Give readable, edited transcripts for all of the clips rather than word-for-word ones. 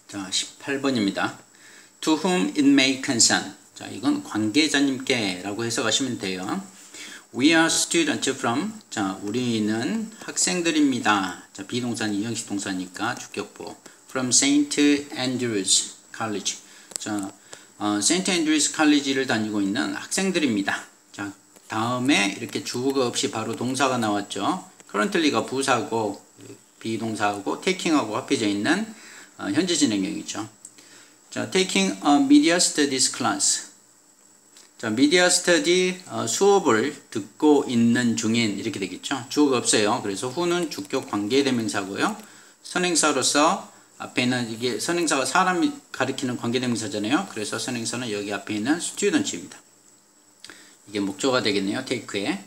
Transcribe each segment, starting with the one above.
자, 18번입니다. To whom it may concern. 자, 이건 관계자님께 라고 해석하시면 돼요. We are students from. 자, 우리는 학생들입니다. 자, 비동사는 이형식 동사니까 주격보. From St. Andrews College. 자, St. Andrews College를 다니고 있는 학생들입니다. 자, 다음에 이렇게 주어가 없이 바로 동사가 나왔죠. Currently가 부사고 비동사하고 taking하고 합해져 있는 현재 진행형이죠. 자, taking a media studies class. 자, media study 수업을 듣고 있는 중인 이렇게 되겠죠. 주어가 없어요. 그래서 who는 주격 관계대명사고요. 선행사로서 앞에는 이게 선행사가 사람이 가리키는 관계대명사잖아요. 그래서 선행사는 여기 앞에 있는 students입니다. 이게 목적어가 되겠네요. take에.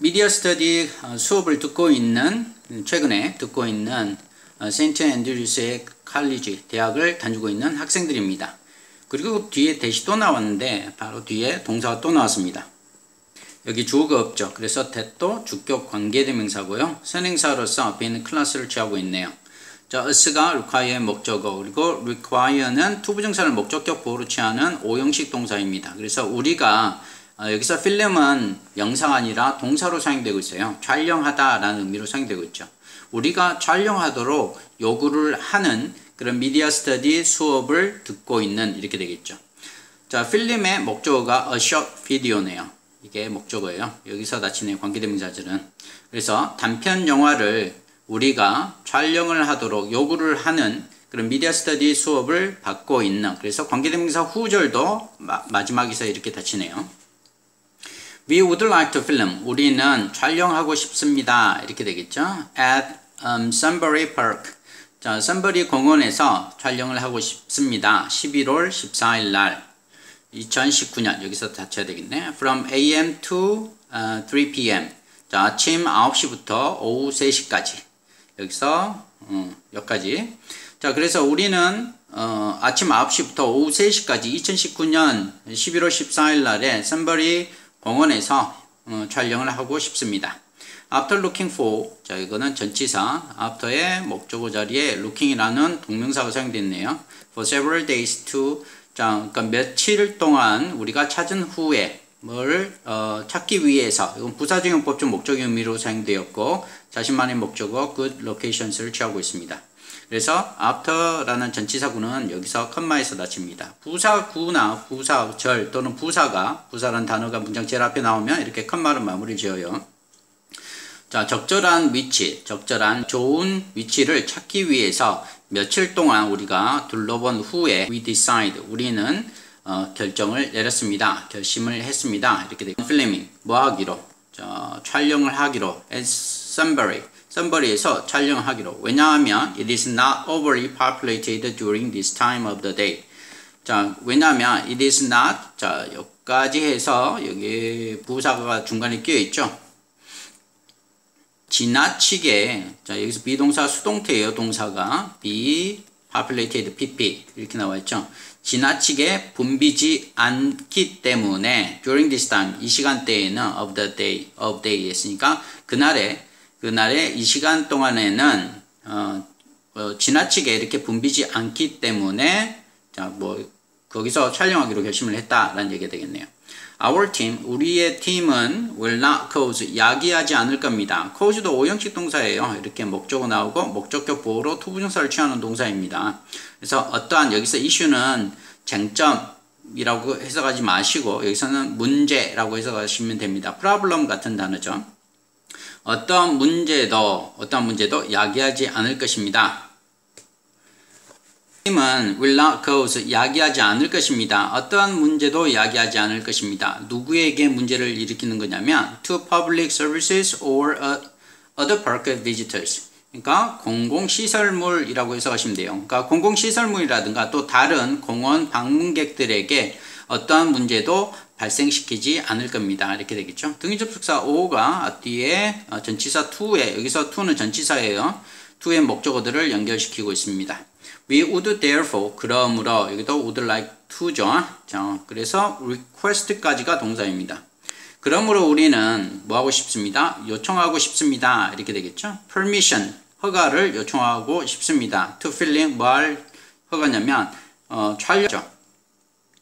media study 수업을 듣고 있는 최근에 듣고 있는 세인트 앤드류스의 칼리지 대학을 다니고 있는 학생들입니다. 그리고 뒤에 대시 또 나왔는데 바로 뒤에 동사가 또 나왔습니다. 여기 주어가 없죠. 그래서 that도 주격 관계대명사고요. 선행사로서 앞에 있는 클래스를 취하고 있네요. 자, us가 require의 목적어, 그리고 require는 투부정사를 목적격 보호로 취하는 오형식 동사입니다. 그래서 우리가 여기서 필름은 명사가 아니라 동사로 사용되고 있어요. 촬영하다 라는 의미로 사용되고 있죠. 우리가 촬영하도록 요구를 하는 그런 미디어 스터디 수업을 듣고 있는 이렇게 되겠죠. 자, 필름의 목적어가 a short video네요. 이게 목적어예요. 여기서 닫히는 관계대명사들은. 그래서 단편 영화를 우리가 촬영을 하도록 요구를 하는 그런 미디어 스터디 수업을 받고 있는, 그래서 관계대명사 후절도 마지막에서 이렇게 닫히네요. We would like to film. 우리는 촬영하고 싶습니다. 이렇게 되겠죠. At Sunbury Park. 자, Sunbury 공원에서 촬영을 하고 싶습니다. 11월 14일 날 2019년 여기서 닫혀야 되겠네. From AM to 3 p.m. 자, 아침 9시부터 오후 3시까지. 여기서 여기까지. 자, 그래서 우리는 아침 9시부터 오후 3시까지 2019년 11월 14일 날에 Sunbury 공원에서 촬영을 하고 싶습니다. After looking for, 자, 이거는 전치사, after의 목적어 자리에 looking이라는 동명사가 사용됐네요. For several days to, 자, 그러니까 며칠 동안 우리가 찾은 후에 뭘 찾기 위해서, 이건 부사적용법 중 목적의 의미로 사용되었고 자신만의 목적어 good locations를 취하고 있습니다. 그래서 after라는 전치사구는 여기서 컴마에서 닫힙니다. 부사구나 부사절 또는 부사라는 단어가 문장 제일 앞에 나오면 이렇게 컴마로 마무리 지어요. 자, 적절한 위치, 적절한 좋은 위치를 찾기 위해서 며칠 동안 우리가 둘러본 후에 we decide, 우리는 결정을 내렸습니다. 결심을 했습니다. 이렇게 되고 filming, 뭐 하기로? 자, 촬영을 하기로 at Sunbury에서 촬영하기로. 왜냐하면 it is not overly populated during this time of the day. 자, 왜냐하면 it is not, 자, 여기까지 해서 여기 부사가 중간에 끼어 있죠. 지나치게, 자, 여기서 비동사 수동태예요. 동사가 be populated pp 이렇게 나와 있죠. 지나치게 붐비지 않기 때문에 during this time, 이 시간대에는 of day 했으니까 그날에 이 시간 동안에는 지나치게 이렇게 붐비지 않기 때문에, 자, 뭐 거기서 촬영하기로 결심을 했다라는 얘기가 되겠네요. Our team, 우리의 팀은 will not cause, 야기하지 않을 겁니다. cause도 오형식 동사예요. 이렇게 목적어 나오고 목적격 보호로 투부정사를 취하는 동사입니다. 그래서 어떠한, 여기서 issue는 쟁점이라고 해석하지 마시고 여기서는 문제라고 해석하시면 됩니다. problem 같은 단어죠. 어떠한 문제도 야기하지 않을 것입니다. 팀은 will not cause, 야기하지 않을 것입니다. 어떠한 문제도 야기하지 않을 것입니다. 누구에게 문제를 일으키는 거냐면 to public services or other park visitors. 그러니까 공공시설물이라고 해석하시면 돼요. 그러니까 공공시설물이라든가 또 다른 공원 방문객들에게 어떠한 문제도 발생시키지 않을 겁니다. 이렇게 되겠죠. 등위접속사 o가 뒤에 전치사 to에, 여기서 to는 전치사예요. to의 목적어들을 연결시키고 있습니다. We would therefore, 그러므로, 여기도 would like to죠. 자, 그래서 request까지가 동사입니다. 그러므로 우리는 뭐 하고 싶습니다? 요청하고 싶습니다. 이렇게 되겠죠. permission, 허가를 요청하고 싶습니다. to film 뭐 할 허가냐면 촬영죠.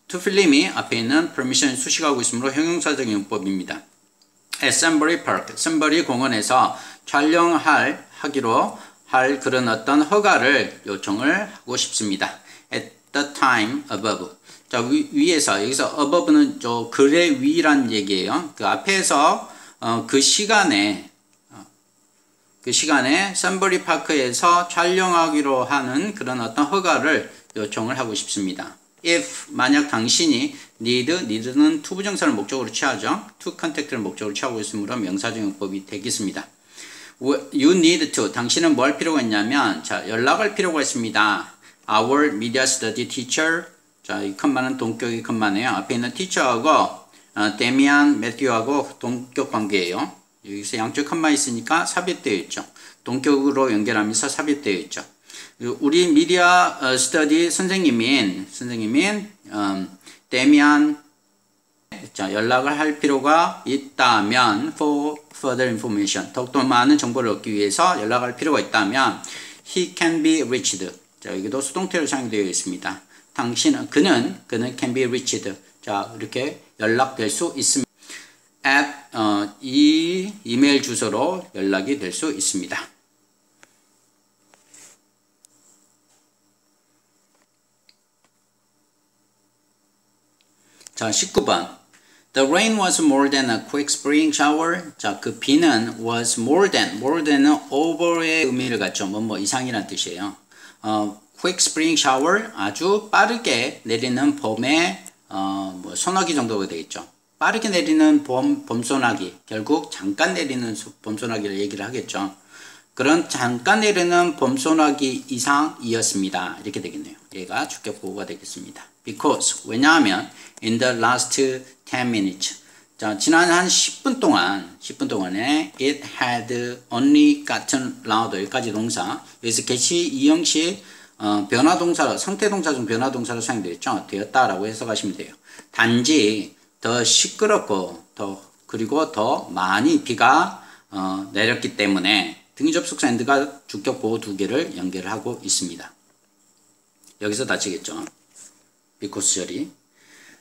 to film이 앞에 있는 permission 수식하고 있으므로 형용사적인 용법입니다. at Sunbury Park, 선버리 공원에서 하기로 할 그런 어떤 허가를 요청을 하고 싶습니다. at the time above. 자, 위에서, 여기서 above는 저 글의 위란 얘기예요. 그 앞에서 그 시간에 선버리 파크에서 촬영하기로 하는 그런 어떤 허가를 요청을 하고 싶습니다. if 만약 당신이 need는 to 부정사를 목적으로 취하죠. to contact를 목적으로 취하고 있으므로 명사적 용법이 되겠습니다. you need to 당신은 뭐 할 필요가 있냐면 자, 연락할 필요가 있습니다. our media study teacher 자, 이 컴마는 동격이 컴마네요. 앞에 있는 teacher하고 데미안 매튜하고 동격 관계예요. 여기서 양쪽 컴마 있으니까 삽입되어 있죠. 동격으로 연결하면서 삽입되어 있죠. 우리 미디어 스터디 선생님인 데미안 자, 연락을 할 필요가 있다면 for further information 더욱더 많은 정보를 얻기 위해서 연락할 필요가 있다면 he can be reached 자, 여기도 수동태로 사용되어 있습니다. 그는 can be reached 자, 이렇게 연락될 수 있습니다. at 이 이메일 주소로 연락이 될 수 있습니다. 자, 19번. The rain was more than a quick spring shower. 자, 그 비는 was more than은 over의 의미를 갖죠. 뭐 이상이란 뜻이에요. quick spring shower, 아주 빠르게 내리는 봄의 뭐 소나기 정도가 되겠죠. 빠르게 내리는 봄소나기, 결국 잠깐 내리는 봄소나기를 얘기를 하겠죠. 그런 잠깐 내리는 봄소나기 이상이었습니다. 이렇게 되겠네요. 얘가 주격 보호가 되겠습니다. Because, 왜냐하면 in the last 10 minutes 자, 지난 한 10분 동안에 it had only gotten louder 여기까지 동사 여기서 개시 이형식 변화동사로 상태동사 중 변화동사로 사용되었죠. 되었다라고 해석하시면 돼요. 단지 더 시끄럽고 그리고 더 많이 비가 내렸기 때문에 등위접속사 and가 주격 보호 두 개를 연결하고 있습니다. 여기서 다치겠죠. because 절이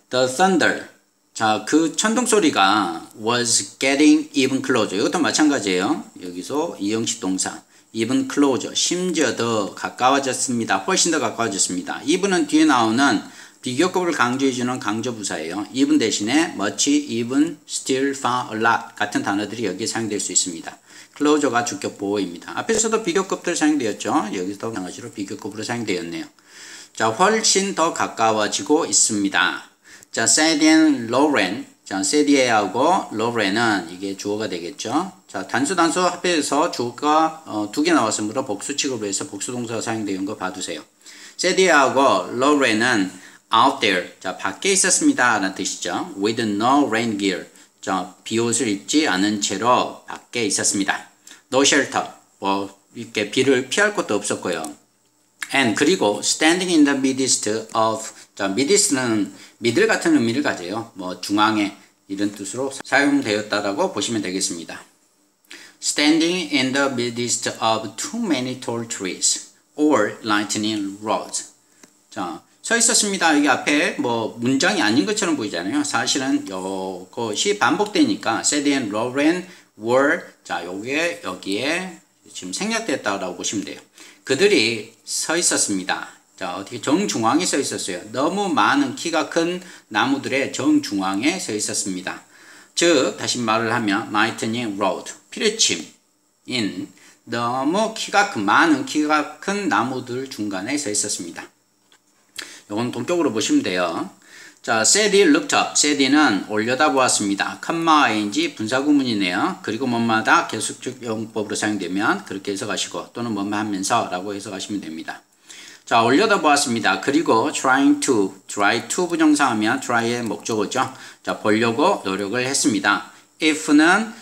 the thunder 자, 그 천둥 소리가 was getting even closer 이것도 마찬가지예요. 여기서 이형식 동사 even closer 심지어 더 가까워졌습니다. 훨씬 더 가까워졌습니다. even은 뒤에 나오는 비교급을 강조해주는 강조부사예요. even 대신에 much, even, still, far, a lot 같은 단어들이 여기에 사용될 수 있습니다. closer가 주격 보호입니다. 앞에서도 비교급들 사용되었죠. 여기서도 마찬가지로 비교급으로 사용되었네요. 자, 훨씬 더 가까워지고 있습니다. 자, Sadie Lauren. 자, Sadie하고 Lauren은 이게 주어가 되겠죠. 자, 단수 합해서 주어가 두 개 나왔으므로 복수 취급을 해서 복수 동사가 사용되는 거 봐두세요. Sadie하고 Lauren은 out there. 자, 밖에 있었습니다. 라는 뜻이죠. With no rain gear. 자, 비옷을 입지 않은 채로 밖에 있었습니다. No shelter. 뭐, 이렇게 비를 피할 곳도 없었고요. And 그리고 standing in the midst of 자, midst는 미들 같은 의미를 가져요. 뭐 중앙에 이런 뜻으로 사용되었다라고 보시면 되겠습니다. Standing in the midst of too many tall trees or lightning rods. 자, 서 있었습니다. 여기 앞에 뭐 문장이 아닌 것처럼 보이잖아요. 사실은 이것이 반복되니까 Sadie and Lauren were 자, 여기에 지금 생략됐다라고 보시면 돼요. 그들이 서 있었습니다. 자, 어떻게 정중앙에 서 있었어요. 너무 많은 키가 큰 나무들의 정중앙에 서 있었습니다. 즉, 다시 말을 하면 lightning rod, 피뢰침인 너무 많은 키가 큰 나무들 중간에 서 있었습니다. 이건 동격으로 보시면 돼요. 자, Sadie looked up. Sadie는 올려다보았습니다. 컴마-ing 분사구문이네요. 그리고 뭐마다 계속적 용법으로 사용되면 그렇게 해석하시고 또는 뭐뭐 하면서 라고 해석하시면 됩니다. 자, 올려다보았습니다. 그리고 try to 부정사하면 try의 목적어죠. 자, 보려고 노력을 했습니다. if는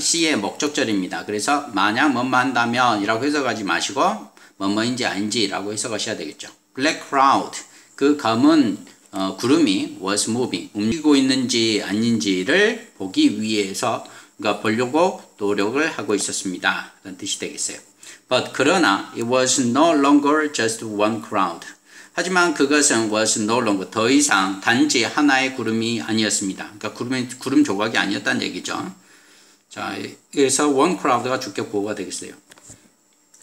C의 목적절입니다. 그래서 만약 뭐뭐 한다면 이라고 해석하지 마시고 뭐뭐인지 아닌지 라고 해석하셔야 되겠죠. Black cloud, 그 검은 구름이 was moving, 움직이고 있는지 아닌지를 보기 위해서 그러니까 보려고 노력을 하고 있었습니다. 라는 뜻이 되겠어요. But 그러나 it was no longer just one crowd. 하지만 그것은 was no longer 더 이상 단지 하나의 구름이 아니었습니다. 그러니까 구름 조각이 아니었다는 얘기죠. 자, 여기서 one crowd가 주격 보호가 되겠어요.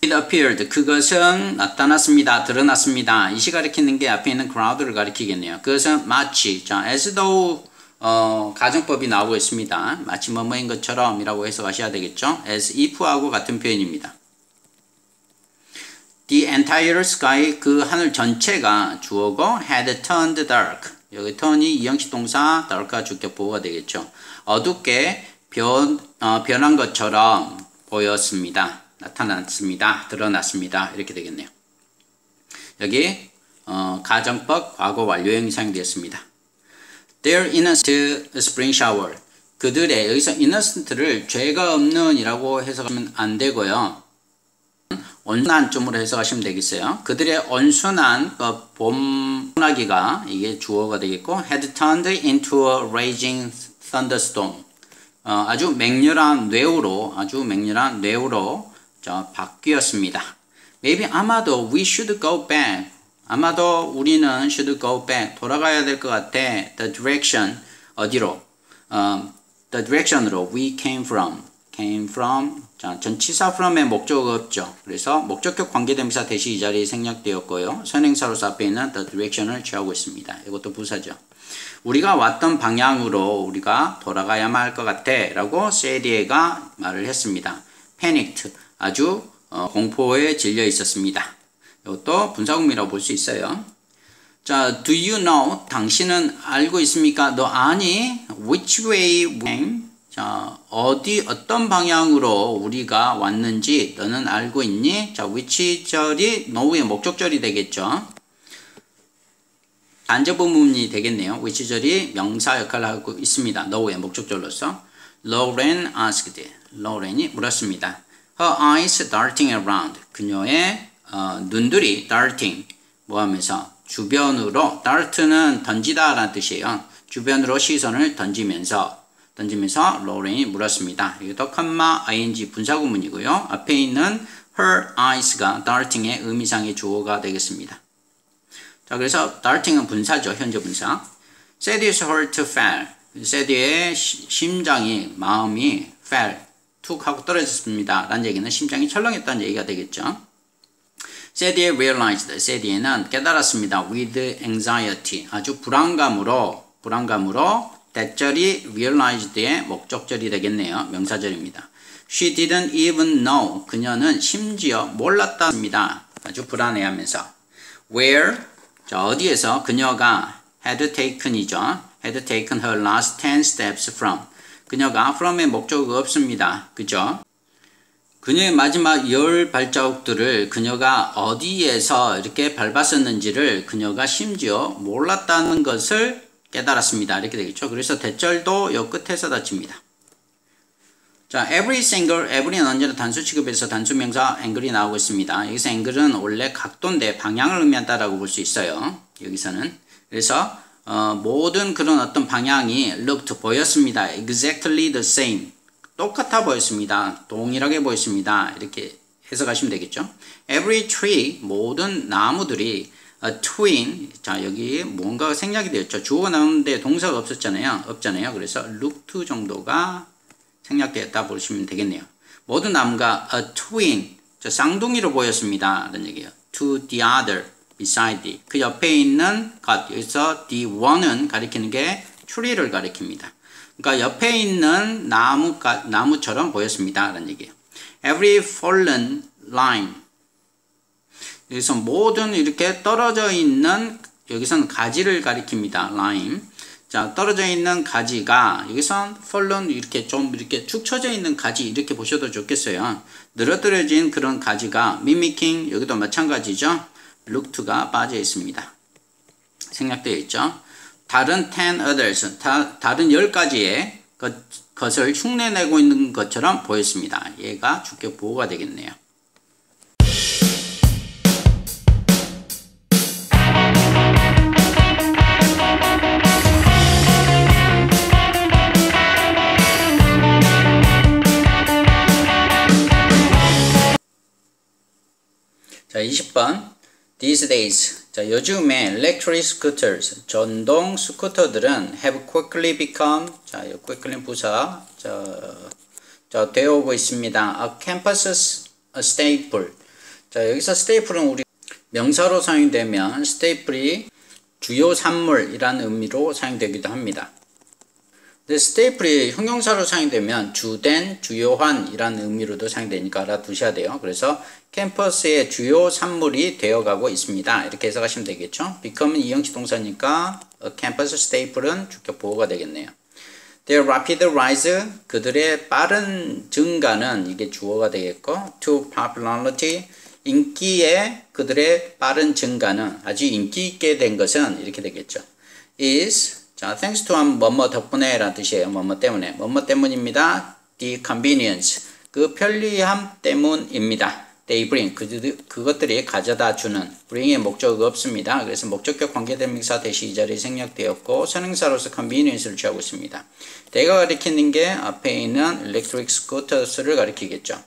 It appeared. 그것은 나타났습니다. 드러났습니다. 이시 가리키는 게 앞에 있는 crowd를 가리키겠네요. 그것은 마치, 자, as though 가정법이 나오고 있습니다. 마치 뭐뭐인 것처럼 이라고 해석하셔야 되겠죠. as if하고 같은 표현입니다. The entire sky, 그 하늘 전체가 주어고 had turned dark. 여기 turn이 이형식 동사, dark가 주격 보호가 되겠죠. 어둡게 변한 것처럼 보였습니다. 나타났습니다. 드러났습니다. 이렇게 되겠네요. 여기 가정법 과거 완료형이 사용되었습니다. Their innocent spring shower. 그들의 여기서 innocent를 죄가 없는 이라고 해석하면 안 되고요. 온순한 점으로 해석하시면 되겠어요. 그들의 온순한 봄 소나기가 이게 주어가 되겠고 had turned into a raging thunderstorm. 아주 맹렬한 뇌우로 바뀌었습니다. Maybe 아마도 we should go back. 아마도 우리는 should go back. 돌아가야 될 것 같아. The direction 어디로? The direction으로 we came from. 자, 전치사 from의 목적어가 없죠. 그래서 목적격 관계대명사 대시 이 자리에 생략되었고요. 선행사로서 앞에 있는 the direction을 취하고 있습니다. 이것도 부사죠. 우리가 왔던 방향으로 우리가 돌아가야만 할 것 같아 라고 세디에가 말을 했습니다. panicked, 아주 공포에 질려 있었습니다. 이것도 분사구문이라고 볼 수 있어요. 자, do you know? 당신은 알고 있습니까? 너 아니? Which way we came? 자, 어떤 방향으로 우리가 왔는지 너는 알고 있니? 자, which 절이 know의 목적절이 되겠죠. 간접 부분이 되겠네요. which 절이 명사 역할을 하고 있습니다. know의 목적절로서. Lauren asked. Lauren이 물었습니다. Her eyes darting around. 그녀의 눈들이 darting. 뭐하면서? 주변으로. dart는 던지다 라는 뜻이에요. 주변으로 시선을 던지면서 로렌이 물었습니다. 이것도 컴마 ing 분사구문이고요. 앞에 있는 her eyes가 darting의 의미상의 주어가 되겠습니다. 자, 그래서 darting은 분사죠. 현재 분사. Sadie's heart fell. 세디의 심장이, 마음이 fell, 툭 하고 떨어졌습니다. 라는 얘기는 심장이 철렁했다는 얘기가 되겠죠. 세디에 realized. 세디에는 깨달았습니다. with anxiety. 아주 불안감으로 대절이 realized의 목적절이 되겠네요. 명사절입니다. She didn't even know. 그녀는 심지어 몰랐답니다. 아주 불안해하면서. Where? 자, 어디에서 그녀가 had taken이죠. had taken her last 10 steps from. 그녀가 from의 목적어가 없습니다. 그죠? 그녀의 마지막 10 발자국들을 그녀가 어디에서 이렇게 밟았었는지를 그녀가 심지어 몰랐다는 것을 깨달았습니다. 이렇게 되겠죠. 그래서 대절도 요 끝에서 닫힙니다. 자, every는 언제나 단수 취급에서 단수명사 angle이 나오고 있습니다. 여기서 angle은 원래 각도인데 방향을 의미한다라고 볼 수 있어요. 여기서는. 그래서 모든 그런 어떤 방향이 looked 보였습니다. exactly the same. 똑같아 보였습니다. 동일하게 보였습니다. 이렇게 해석하시면 되겠죠. every tree, 모든 나무들이 a twin, 자, 여기 뭔가가 생략이 되었죠. 주어가 나오는데 동사가 없잖아요. 그래서 look to 정도가 생략되었다 보시면 되겠네요. 모든 나무가 a twin, 저 쌍둥이로 보였습니다. 라는 얘기예요. to the other, beside the. 그 옆에 있는 것, 여기서 the one은 가리키는 게 tree를 가리킵니다. 그러니까 옆에 있는 나무처럼 보였습니다. 라는 얘기예요. every fallen line. 여기서 모든 이렇게 떨어져 있는, 여기서는 가지를 가리킵니다. line. 자, 떨어져 있는 가지가, 여기선 fallen 이렇게 좀 이렇게 축 처져 있는 가지 이렇게 보셔도 좋겠어요. 늘어뜨려진 그런 가지가 mimicking, 여기도 마찬가지죠. looked가 빠져 있습니다. 생략되어 있죠. 다른 10 others, 다른 10가지의 것을 흉내내고 있는 것처럼 보였습니다. 얘가 주격 보호가 되겠네요. 자, 20번. These days. 자, 요즘에 electric scooters, 전동 스쿠터들은 have quickly become, 자, quickly 부사, 되어오고 있습니다. A campus staple. 자, 여기서 staple은 우리 명사로 사용되면 staple이 주요 산물이라는 의미로 사용되기도 합니다. 근데 staple이 형용사로 사용되면 주된, 주요한이라는 의미로도 사용되니까 알아두셔야 돼요. 그래서 캠퍼스의 주요 산물이 되어가고 있습니다. 이렇게 해석하시면 되겠죠. become은 이형식 동사니까 campus staple은 주격 보호가 되겠네요. Their rapid rise, 그들의 빠른 증가는 이게 주어가 되겠고, to popularity, 인기의 그들의 빠른 증가는 아주 인기 있게 된 것은 이렇게 되겠죠. is, 자, thanks to 뭐뭐 덕분에 라는 뜻이에요. 뭐뭐 때문에. 뭐뭐 때문입니다. the convenience, 그 편리함 때문입니다. they bring, 그것들이 가져다 주는, bring의 목적어가 없습니다. 그래서 목적격 관계대명사 대시 이 자리에 생략되었고 선행사로서 convenience를 취하고 있습니다. 대가 가리키는 게 앞에 있는 electric scooters를 가리키겠죠.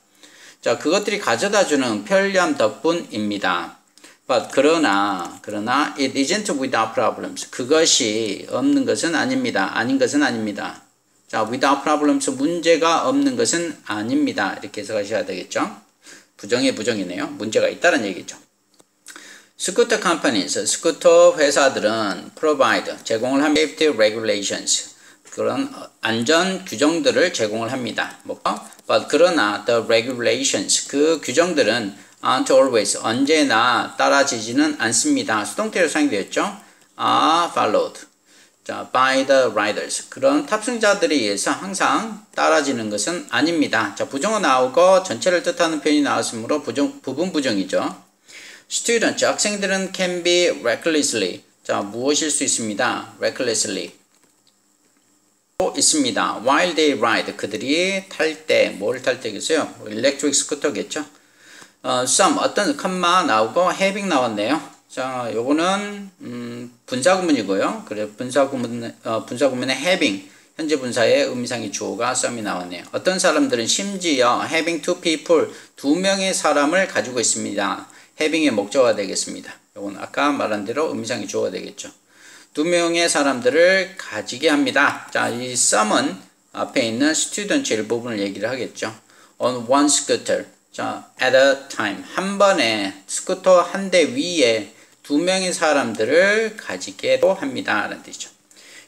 자, 그것들이 가져다 주는 편리함 덕분입니다. But 그러나 it isn't without problems. 그것이 없는 것은 아닙니다. 아닌 것은 아닙니다. 자, without problems, 문제가 없는 것은 아닙니다. 이렇게 해석하셔야 되겠죠. 부정의 부정이네요. 문제가 있다는 얘기죠. 스쿠터 companies, 스쿠터 회사들은 provide, 제공을 합니다. safety regulations, 그런 안전 규정들을 제공을 합니다. But 그러나 the regulations, 그 규정들은 aren't always, 언제나 따라지지는 않습니다. 수동태로 사용되었죠. are followed, 자, by the riders, 그런 탑승자들에 의해서 항상 따라지는 것은 아닙니다. 자, 부정어 나오고 전체를 뜻하는 표현이 나왔으므로 부분 부정이죠. Students, 학생들은 can be recklessly, 자, 무엇일 수 있습니다. recklessly 있습니다. while they ride, 그들이 탈 때, 뭘 탈 때겠어요? electric scooter겠죠. some, 어떤 컴마 나오고 having 나왔네요. 자, 요거는 분사구문이고요. 그래, 분사구문의 having, 현재 분사의 의미상의 주어가 some이 나왔네요. 어떤 사람들은 심지어 having two people, 두 명의 사람을 가지고 있습니다. having의 목적어가 되겠습니다. 요건 아까 말한 대로 의미상의 주어가 되겠죠. 두 명의 사람들을 가지게 합니다. 자, 이 some은 앞에 있는 student 일부분을 얘기를 하겠죠. on one scooter, 자, at a time, 한 번에 스쿠터 한 대 위에 두 명의 사람들을 가지게도 합니다. 라는 뜻이죠.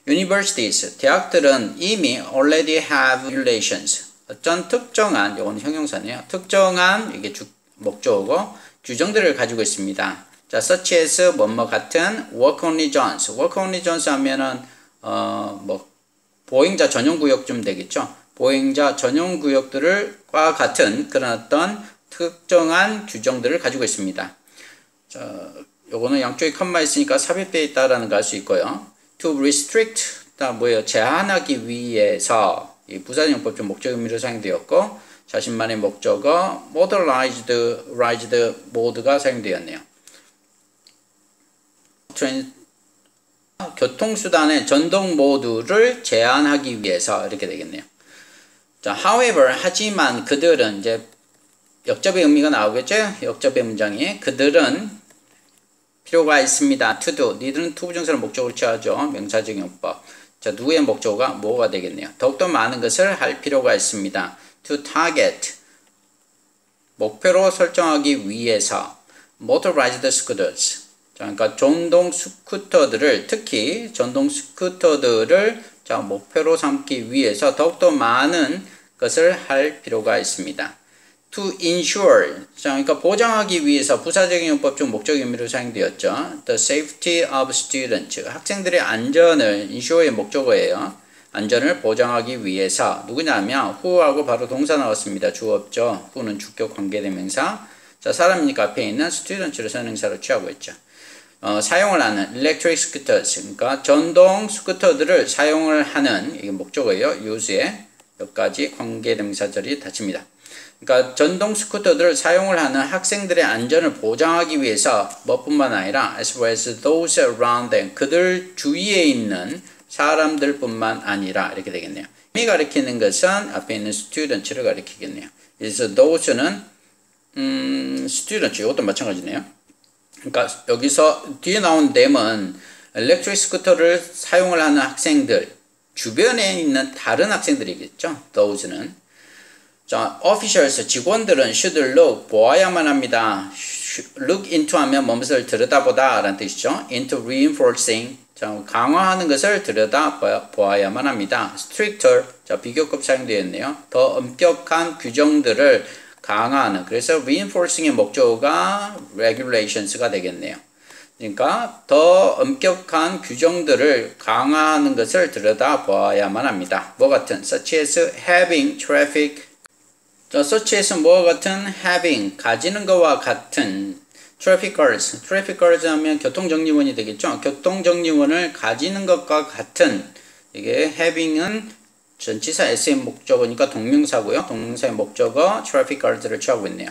Universities, 대학들은 이미 already have regulations, 어떤 특정한, 이건 형용사네요. 특정한, 이게 목적어고, 규정들을 가지고 있습니다. 자, such as, 뭐뭐 같은, work only zones. work only zones 하면은, 보행자 전용구역쯤 되겠죠. 보행자 전용구역들과 같은 그런 어떤 특정한 규정들을 가지고 있습니다. 자, 요거는 양쪽에 컴마 있으니까 삽입되어 있다라는 걸 알 수 있고요. to restrict, 뭐예요? 제한하기 위해서, 이 부사용법적 목적 의미로 사용되었고, 자신만의 목적어, motorized mode가 사용되었네요. 교통수단의 전동 모드를 제한하기 위해서 이렇게 되겠네요. 자, however, 하지만 그들은, 이제 역접의 의미가 나오겠죠? 역접의 문장이 그들은 필요가 있습니다. to do, 니들은 to 부정사를 목적으로 취하죠. 명사적 용법. 자, 누구의 목적어가 뭐가 되겠네요. 더욱더 많은 것을 할 필요가 있습니다. to target, 목표로 설정하기 위해서. motorized scooters, 자, 그러니까 전동 스쿠터들을, 특히 전동 스쿠터들을, 자, 목표로 삼기 위해서 더욱더 많은 것을 할 필요가 있습니다. to ensure, 자, 그러니까 보장하기 위해서 부사적인 용법적 목적 의미로 사용되었죠. the safety of students, 학생들의 안전을, ensure의 목적어예요. 안전을 보장하기 위해서. 누구냐면 who하고 바로 동사 나왔습니다. 주어 없죠. who는 주격 관계대명사. 자, 사람이니까 앞에 있는 students를 선행사로 취하고 있죠. 사용을 하는 electric scooters, 그러니까 전동 스쿠터들을 사용을 하는, 이게 목적어예요. use에 여기까지 관계대명사절이 닫힙니다. 그러니까 전동 스쿠터들을 사용을 하는 학생들의 안전을 보장하기 위해서 뭐뿐만 아니라 as well as those around them, 그들 주위에 있는 사람들뿐만 아니라 이렇게 되겠네요. 이 가리키는 것은 앞에 있는 students를 가리키겠네요. 그래서 those는 student 이것도 마찬가지네요. 그러니까 여기서 뒤에 나온 them은 엘렉트릭 스쿠터를 사용을 하는 학생들, 주변에 있는 다른 학생들이겠죠. those는. 자, officials, 직원들은 should look, 보아야만 합니다. look into 하면 무엇을 들여다보다 라는 뜻이죠. into reinforcing, 자, 강화하는 것을 들여다보아야만 합니다. stricter, 자, 비교급 사용되어 있네요. 더 엄격한 규정들을 강화하는, 그래서 reinforcing의 목적어가 regulations가 되겠네요. 그러니까 더 엄격한 규정들을 강화하는 것을 들여다보아야만 합니다. 뭐 같은 such as having traffic, 자, such as 뭐와 같은 having, 가지는 것과 같은 traffic guards, traffic guards 하면 교통정리원이 되겠죠. 교통정리원을 가지는 것과 같은, 이게 having은 전치사 s의 목적어니까 동명사고요. 동명사의 목적어 traffic guards를 취하고 있네요.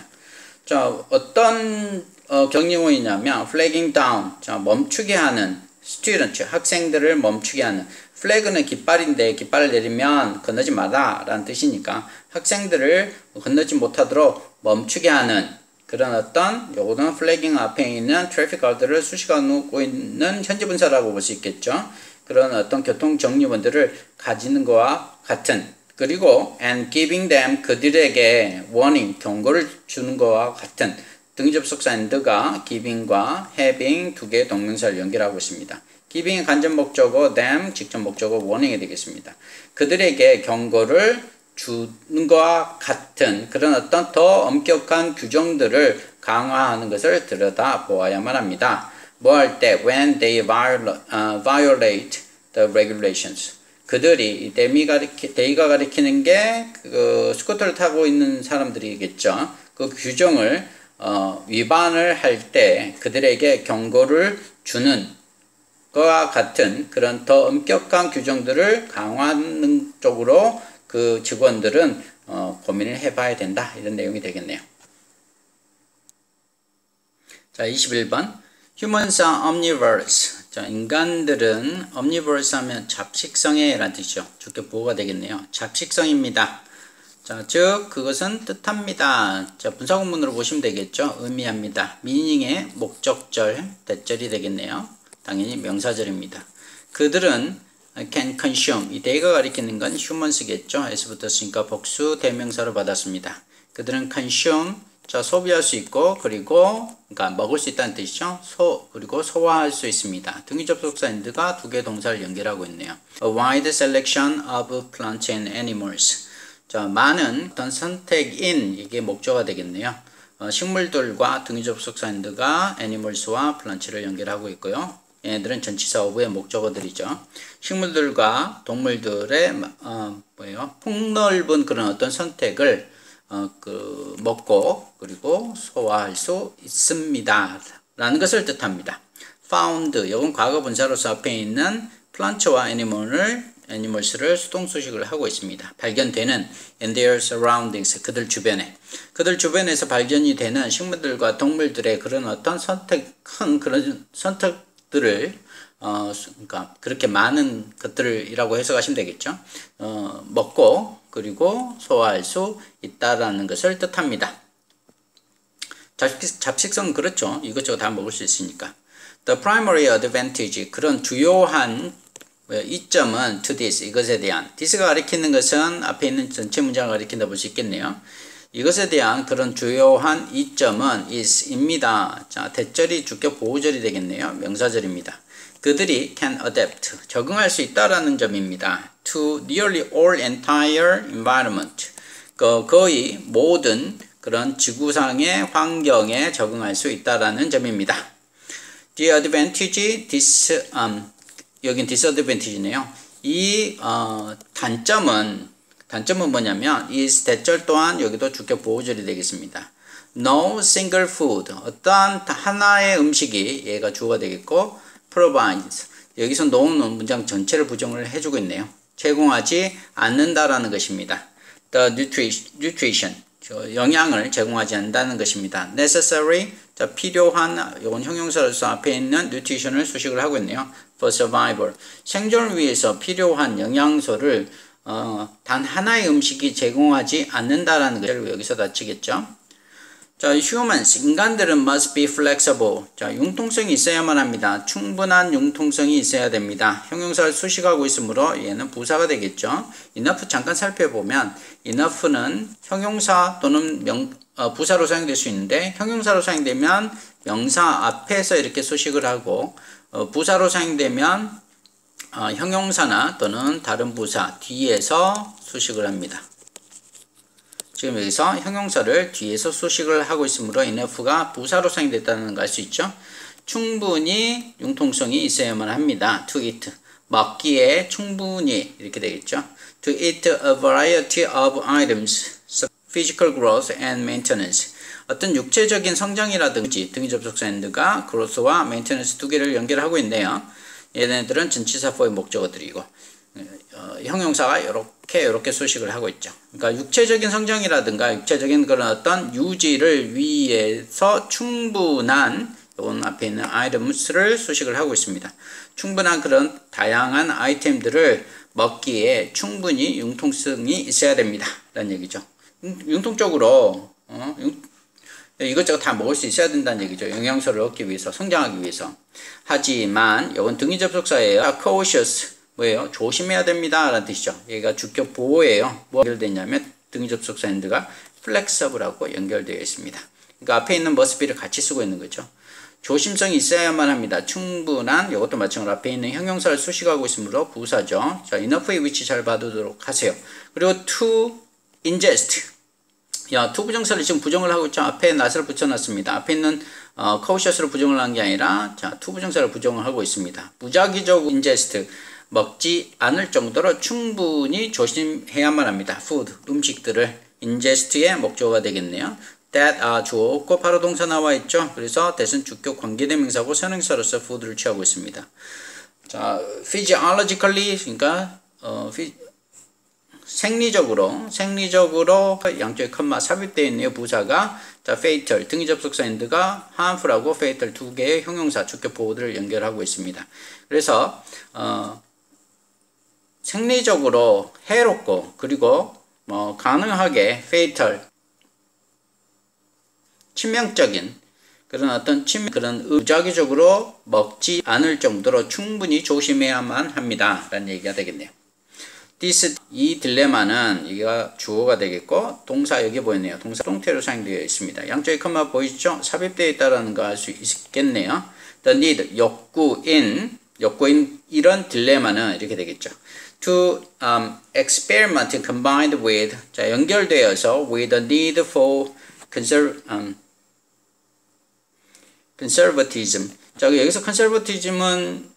자, 어떤 경리원이냐면 flagging down, 자, 멈추게 하는 student, 학생들을 멈추게 하는. flag는 깃발인데 깃발을 내리면 건너지 마라 라는 뜻이니까 학생들을 건너지 못하도록 멈추게 하는 그런 어떤, 요거는 flagging 앞에 있는 traffic guard를 수식하고 있는 현재 분사라고 볼 수 있겠죠. 그런 어떤 교통정리원들을 가지는 것과 같은, 그리고 and giving them, 그들에게 warning, 경고를 주는 것과 같은. 등접속사 and가 giving과 having 두 개의 동명사를 연결하고 있습니다. giving의 간접 목적어 them, 직접 목적어 warning이 되겠습니다. 그들에게 경고를 주는 것과 같은 그런 어떤 더 엄격한 규정들을 강화하는 것을 들여다보아야만 합니다. 뭐 할 때? when they violate the regulations. 그들이, 데이가 가리키는 게 그 스쿠터를 타고 있는 사람들이겠죠. 그 규정을 위반을 할 때 그들에게 경고를 주는 것과 같은 그런 더 엄격한 규정들을 강화하는 쪽으로 그 직원들은 고민을 해봐야 된다, 이런 내용이 되겠네요. 자, 21번 Humans are omnivorous. 자, 인간들은 omnivorous 하면 잡식성의 라는 뜻이죠. 주격 보호가 되겠네요. 잡식성입니다. 자, 즉 그것은 뜻합니다. 자, 분사구문으로 보시면 되겠죠. 의미합니다. meaning의 목적절, 대절이 되겠네요. 당연히 명사절입니다. 그들은 can consume, 이 they가 가리키는 건 humans겠죠. s 붙었으니까 복수 대명사로 받았습니다. 그들은 consume, 자, 소비할 수 있고, 그리고 그러니까 먹을 수 있다는 뜻이죠. 그리고 소화할 수 있습니다. 등위접속사 and가 두 개의 동사를 연결하고 있네요. A wide selection of plants and animals. 자, 많은 어떤 선택인, 이게 목적어가 되겠네요. 식물들과 등위접속사 and가 animals와 plant를 연결하고 있고요. 얘네들은 전치사 of의 목적어들이죠. 식물들과 동물들의 폭넓은 그런 어떤 선택을 먹고 그리고 소화할 수 있습니다 라는 것을 뜻합니다. found, 이건 과거 분사로서 앞에 있는 plant와 animals를 수동수식을 하고 있습니다. 발견되는 in their surroundings, 그들 주변에서 발견이 되는 식물들과 동물들의 그런 어떤 큰 그런 선택들을 그러니까 그렇게 많은 것들이라고 해석하시면 되겠죠. 먹고 그리고 소화할 수 있다라는 것을 뜻합니다. 잡식성은 그렇죠. 이것저것 다 먹을 수 있으니까. The primary advantage, 그런 주요한 이점은 to this, 이것에 대한. this가 가리키는 것은 앞에 있는 전체 문장을 가리킨다 볼 수 있겠네요. 이것에 대한 그런 주요한 이점은 is입니다. 자, 대절이 주격 보호절이 되겠네요. 명사절입니다. 그들이 can adapt, 적응할 수 있다라는 점입니다. to nearly all entire environment, 거의 모든 그런 지구상의 환경에 적응할 수 있다라는 점입니다. The advantage, 여긴 disadvantage네요. 이 단점은 뭐냐면 is 대절 또한 여기도 주격 보호절이 되겠습니다. No single food, 어떠한 하나의 음식이 얘가 주어가 되겠고 provides, 여기서 no는 문장 전체를 부정을 해주고 있네요. 제공하지 않는다라는 것입니다. The nutrition, 영양을 제공하지 않는다는 것입니다. necessary, 자, 필요한, 이건 형용사로서 앞에 있는 nutrition을 수식을 하고 있네요. for survival, 생존을 위해서 필요한 영양소를 단 하나의 음식이 제공하지 않는다라는 것을 여기서 다치겠죠. 자, humans, 인간들은 must be flexible. 자, 융통성이 있어야만 합니다. 충분한 융통성이 있어야 됩니다. 형용사를 수식하고 있으므로 얘는 부사가 되겠죠. enough 잠깐 살펴보면 enough는 형용사 또는 부사로 사용될 수 있는데 형용사로 사용되면 명사 앞에서 이렇게 수식을 하고 부사로 사용되면 형용사나 또는 다른 부사 뒤에서 수식을 합니다. 지금 여기서 형용사를 뒤에서 수식을 하고 있으므로 enough가 부사로 사용됐다는 걸 알 수 있죠. 충분히 융통성이 있어야만 합니다. to eat, 먹기에 충분히 이렇게 되겠죠. to eat a variety of items, physical growth and maintenance. 어떤 육체적인 성장이라든지 등위 접속사 and가 growth와 maintenance 두 개를 연결하고 있네요. 얘네들은 전치사 for의 목적어들이고 형용사가 이렇게 수식을 하고 있죠. 그러니까 육체적인 성장이라든가 육체적인 그런 어떤 유지를 위해서 충분한 이건 앞에 있는 items를 수식을 하고 있습니다. 충분한 그런 다양한 아이템들을 먹기에 충분히 융통성이 있어야 됩니다. 라는 얘기죠. 융통적으로 이것저것 다 먹을 수 있어야 된다는 얘기죠. 영양소를 얻기 위해서, 성장하기 위해서. 하지만 이건 등위 접속사예요. cautious 뭐예요? 조심해야 됩니다. 라는 뜻이죠. 얘가 주격 보호예요. 뭐 연결되냐면 등위 접속사 and가 flexible하고 연결되어 있습니다. 그러니까 앞에 있는 must be를 같이 쓰고 있는 거죠. 조심성이 있어야만 합니다. 충분한 이것도 마찬가지로 앞에 있는 형용사를 수식하고 있으므로 부사죠. 자, enough의 위치 잘 봐두도록 하세요. 그리고 to ingest. 야, to 부정사를 지금 부정을 하고 있죠. 앞에 not을 붙여놨습니다. 앞에 있는 cautious로 부정을 한 게 아니라 자, to 부정사를 부정을 하고 있습니다. 무작위적 ingest. 먹지 않을 정도로 충분히 조심해야만 합니다. food, 음식들을 ingest의 목적어가 되겠네요. that 주어고 바로 동사 나와 있죠. 그래서 that은 주격 관계대명사고 선행사로서 food를 취하고 있습니다. 자, physiologically 그러니까 생리적으로 양쪽에 컴마 삽입되어 있네요. 부사가 자, fatal 등위 접속사 and가 harmful하고 fatal 두 개의 형용사 주격 보호들을 연결하고 있습니다. 그래서 생리적으로 해롭고 그리고 가능하게 fatal 치명적인 그런 어떤 그런 무작위적으로 먹지 않을 정도로 충분히 조심해야만 합니다. 라는 얘기가 되겠네요. 이 딜레마는 이가 주어가 되겠고 동사 여기 보이네요. 동사 동태로 사용되어 있습니다. 양쪽에 컴마 보이시죠? 삽입되어 있다는 거 알 수 있겠네요. The need, 욕구인 이런 딜레마는 이렇게 되겠죠. To experiment combined with 자 연결되어서 with the need for conservatism. 자 여기서 conservatism은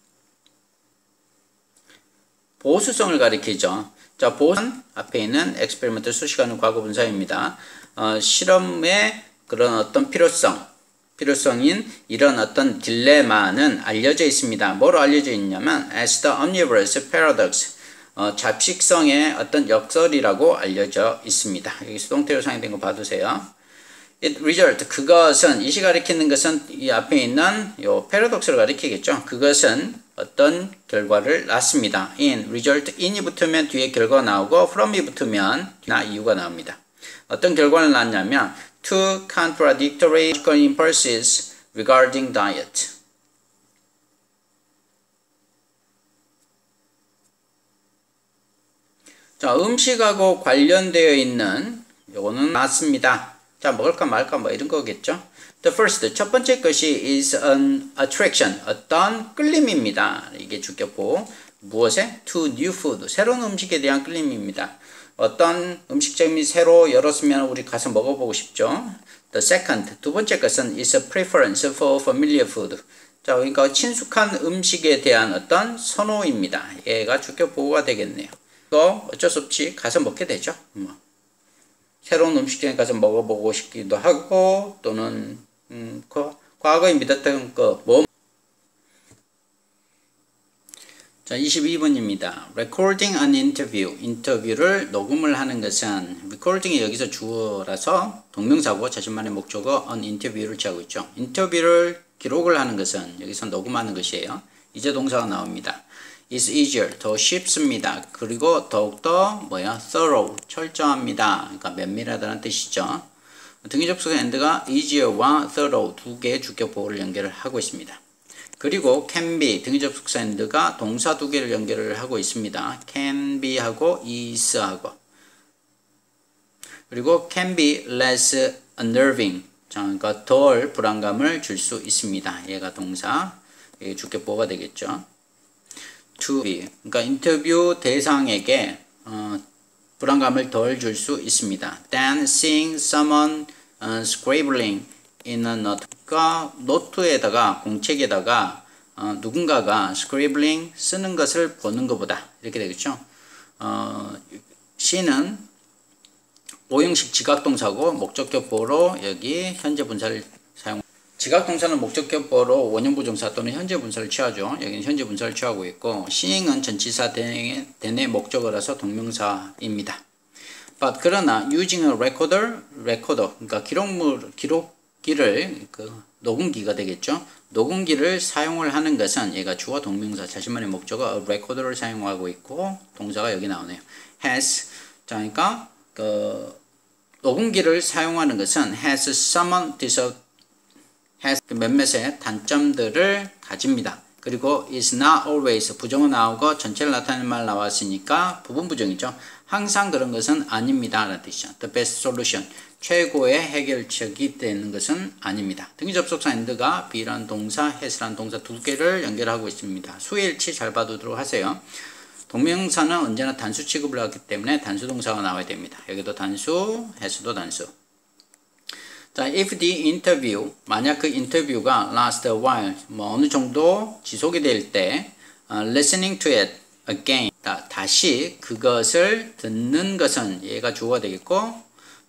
보수성을 가리키죠. 자 보수는 앞에 있는 experiment을 수식하는 과거분사입니다. 실험의 그런 어떤 필요성인 이런 어떤 딜레마는 알려져 있습니다. 뭐로 알려져 있냐면 as the omnivorous paradox 잡식성의 어떤 역설이라고 알려져 있습니다. 여기 수동태로 사용된 거 봐두세요. It result 그것은 이시 가리키는 것은 이 앞에 있는 요 패러독스를 가리키겠죠. 그것은 어떤 결과를 낳습니다. in result in이 붙으면 뒤에 결과가 나오고 from이 붙으면 나 이유가 나옵니다. 어떤 결과를 낳냐면 two contradictory impulses regarding diet. 자, 음식하고 관련되어 있는 요거는 맞습니다. 자, 먹을까 말까 뭐 이런 거겠죠. The first, 첫 번째 것이 is an attraction, 어떤 끌림입니다. 이게 주격보. 무엇에? To new food, 새로운 음식에 대한 끌림입니다. 어떤 음식점이 새로 열었으면 우리 가서 먹어보고 싶죠. The second, 두 번째 것은 is a preference for familiar food. 자, 그러니까 친숙한 음식에 대한 어떤 선호입니다. 얘가 주격보호가 되겠네요. 이거 어쩔 수 없이 가서 먹게 되죠. 새로운 음식점에 가서 먹어보고 싶기도 하고 또는 과거에 믿었던 거 자, 22번입니다. Recording an interview. 인터뷰를 녹음을 하는 것은 recording이 여기서 주어라서 동명사고 자신만의 목적어 on interview를 취하고 있죠. 인터뷰를 기록을 하는 것은 여기서 녹음하는 것이에요. 이제 동사가 나옵니다. is easier, 더 쉽습니다. 그리고 더욱더 thorough, 철저합니다. 그러니까 면밀하다는 뜻이죠. 등기 접속사 and가 easier와 thorough 두 개의 주격 보호를 연결을 하고 있습니다. 그리고 can be 등기 접속사 and가 동사 두 개를 연결을 하고 있습니다. can be 하고 is 하고, 그리고 can be less unnerving, 그러니까 덜 불안감을 줄 수 있습니다. 얘가 동사, 얘가 주격 보호가 되겠죠. to be, 그러니까 인터뷰 대상에게 불안감을 덜 줄 수 있습니다. Than seeing someone scribbling in a note. 그러니까 노트에다가, 공책에다가 누군가가 scribbling 쓰는 것을 보는 것보다, 이렇게 되겠죠. she는 오형식 지각동사고 목적격 보호로 여기 현재 분사를 사용. 지각동사는 목적격 보호로 원형부정사 또는 현재 분사를 취하죠. 여기는 현재 분사를 취하고 있고, seeing은 전치사 대내 목적어라서 동명사입니다. But 그러나 using a recorder, 그러니까 기록기를 녹음기가 되겠죠. 녹음기를 사용을 하는 것은 얘가 주어 동명사 자신만의 목적어 a recorder를 사용하고 있고, 동사가 여기 나오네요. has, 그러니까 녹음기를 사용하는 것은 has some 몇몇의 단점들을 가집니다. 그리고 is not always 부정어 나오고 전체를 나타내는 말 나왔으니까 부분 부정이죠. 항상 그런 것은 아닙니다 라는 뜻이죠. The best solution, 최고의 해결책이 되는 것은 아닙니다. 등기 접속사 and가 be라는 동사, has라는 동사 두 개를 연결하고 있습니다. 수일치 잘 봐두도록 하세요. 동명사는 언제나 단수 취급을 하기 때문에 단수 동사가 나와야 됩니다. 여기도 단수, has도 단수. 자, if the interview, 만약 그 인터뷰가 last a while, 어느 정도 지속이 될 때, listening to it again, 다시 그것을 듣는 것은, 얘가 주어가 되겠고,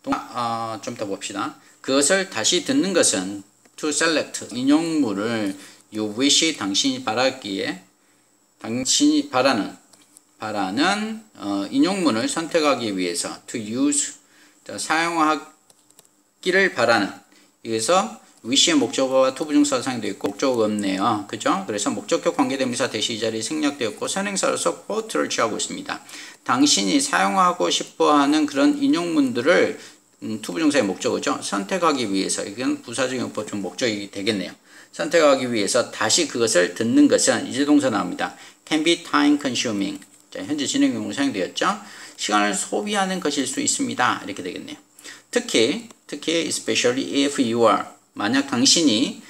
좀 더 봅시다. 그것을 다시 듣는 것은 to select, 인용물을 you wish, 당신이 바라기에, 당신이 바라는 인용문을 선택하기 위해서 to use, 사용하기를 바라는, 여기서 wish의 목적어와 to 부정사가 사용되어 있고 목적어가 없네요. 그죠? 그래서 목적격 관계대명사 대시 이 자리에 생략되었고 선행사로서 quote를 취하고 있습니다. 당신이 사용하고 싶어하는 그런 인용문들을 to 부정사의 목적어죠. 선택하기 위해서, 이건 부사적 용법 중 목적이 되겠네요. 선택하기 위해서 다시 그것을 듣는 것은 이제 동사 나옵니다. can be time consuming. 자, 현재 진행형으로 사용되었죠. 시간을 소비하는 것일 수 있습니다. 이렇게 되겠네요. 특히 especially if you are, 만약 당신이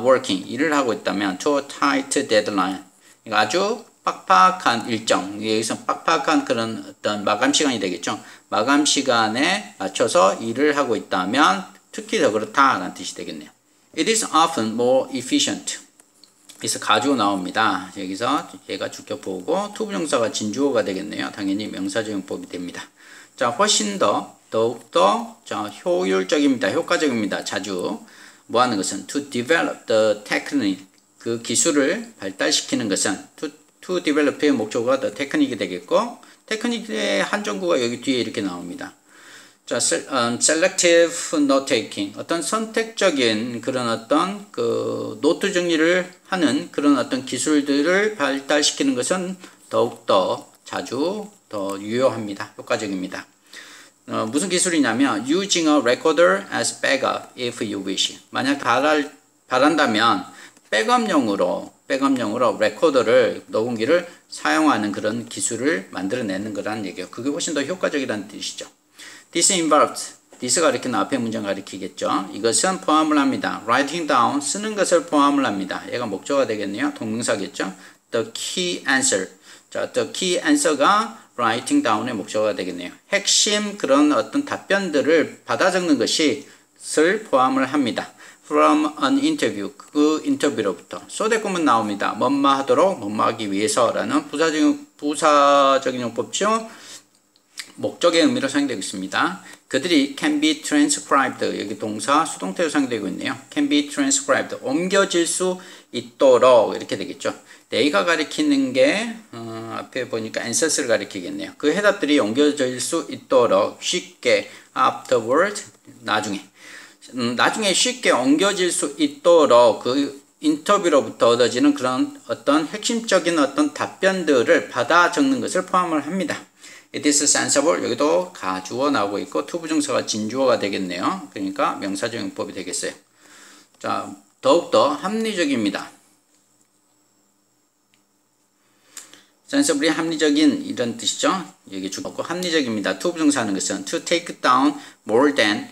working, 일을 하고 있다면 to a tight deadline, 아주 빡빡한 일정, 여기서 빡빡한 그런 어떤 마감 시간이 되겠죠. 마감 시간에 맞춰서 일을 하고 있다면 특히 더 그렇다라는 뜻이 되겠네요. It is often more efficient. 여기서 가주어 나옵니다. 여기서 얘가 주격 보고 to 부정사가 진주어가 되겠네요. 당연히 명사적 용법이 됩니다. 자, 훨씬 더욱더 효율적입니다. 효과적입니다. 자주 뭐 하는 것은 to develop the technique, 그 기술을 발달시키는 것은 to develop의 목적어가 the technique이 되겠고, 테크닉의 한정구가 여기 뒤에 이렇게 나옵니다. 자, selective note taking, 어떤 선택적인 그런 어떤 그 노트 정리를 하는 그런 어떤 기술들을 발달시키는 것은 더욱더 자주 더 유효합니다. 효과적입니다. 무슨 기술이냐면 using a recorder as backup if you wish. 만약 바란다면 백업용으로 레코더를, 녹음기를 사용하는 그런 기술을 만들어내는 거라는 얘기예요. 그게 훨씬 더 효과적이라는 뜻이죠. This involves, this가 이렇게 앞에 문장을 가리키겠죠. 이것은 포함을 합니다. writing down, 쓰는 것을 포함을 합니다. 얘가 목적어가 되겠네요. 동명사겠죠. The key answer. 자, the key answer가 writing down의 목적어가 되겠네요. 핵심 그런 어떤 답변들을 받아 적는 것을 포함을 합니다. From an interview, 그 인터뷰로부터. 소대꾸문 나옵니다. 뭐뭐 하도록, 뭐뭐 하기 위해서라는 부사적인 용법죠. 목적의 의미로 사용되고 있습니다. 그들이 can be transcribed, 여기 동사 수동태로 사용되고 있네요. can be transcribed, 옮겨질 수 있도록 이렇게 되겠죠. 내가 가리키는 게 앞에 보니까 answers를 가리키겠네요. 그 해답들이 옮겨질 수 있도록 쉽게 afterward, 나중에 쉽게 옮겨질 수 있도록 그 인터뷰로부터 얻어지는 그런 어떤 핵심적인 어떤 답변들을 받아 적는 것을 포함을 합니다. It is sensible. 여기도 가주어 나오고 있고 투부정사가 진주어가 되겠네요. 그러니까 명사적용법이 되겠어요. 자, 더욱더 합리적입니다. sensibly 합리적인 이런 뜻이죠. 여기 주었고 합리적입니다. 투부정사 하는 것은 to take down more than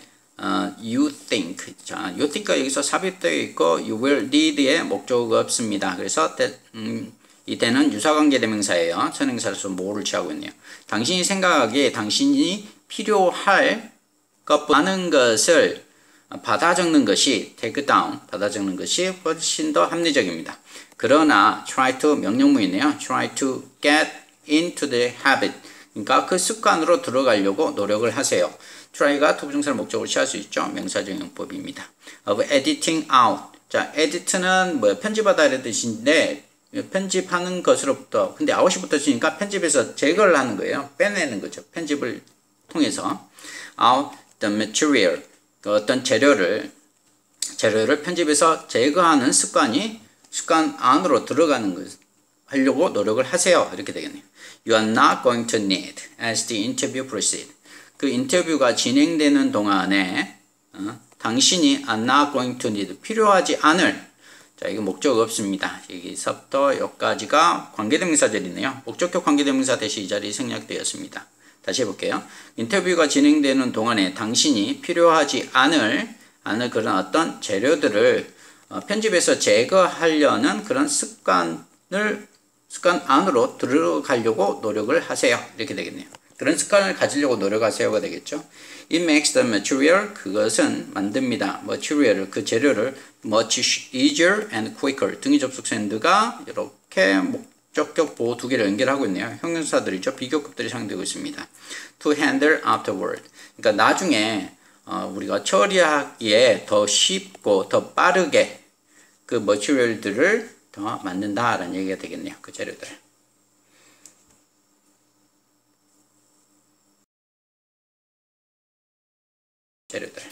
you think. 자, you think가 여기서 삽입되어 있고 you will need의 목적어가 없습니다. 그래서 이때는 유사관계대명사예요. 선행사로서 more를 취하고 있네요. 당신이 생각하기에 당신이 필요할 것보다는 것을 받아 적는 것이 take down, 받아 적는 것이 훨씬 더 합리적입니다. 그러나 try to 명령문이네요. try to get into the habit. 그러니까 그 습관으로 들어가려고 노력을 하세요. try가 투부정사를 목적으로 취할 수 있죠. 명사적용법입니다. of editing out. 자, edit는 뭐 편집하다는 뜻인데 편집하는 것으로부터 근데 out이 붙었으니까 편집에서 제거를 하는 거예요. 빼내는 거죠. 편집을 통해서 out the material. 그 어떤 재료를 편집해서 제거하는 습관 안으로 들어가는 것 하려고 노력을 하세요. 이렇게 되겠네요. You are not going to need as the interview proceeds. 그 인터뷰가 진행되는 동안에 당신이 are not going to need 필요하지 않을. 자, 이거 목적 없습니다. 여기서부터 여기까지가 관계대명사절이네요. 목적격 관계대명사 대신 이 자리에 생략되었습니다. 다시 해볼게요. 인터뷰가 진행되는 동안에 당신이 필요하지 않을 그런 어떤 재료들을 편집해서 제거하려는 그런 습관 안으로 들어가려고 노력을 하세요. 이렇게 되겠네요. 그런 습관을 가지려고 노력하세요가 되겠죠. It makes the material, 그것은 만듭니다. material을, 그 재료를 much easier and quicker. 등위 접속사 and가 이렇게 목적격 보호 두 개를 연결하고 있네요. 형용사들이죠. 비교급들이 사용되고 있습니다. To handle afterward. 그러니까 나중에 우리가 처리하기에 더 쉽고 더 빠르게 그 머티리얼들을 더 만든다라는 얘기가 되겠네요. 그 재료들. 재료들.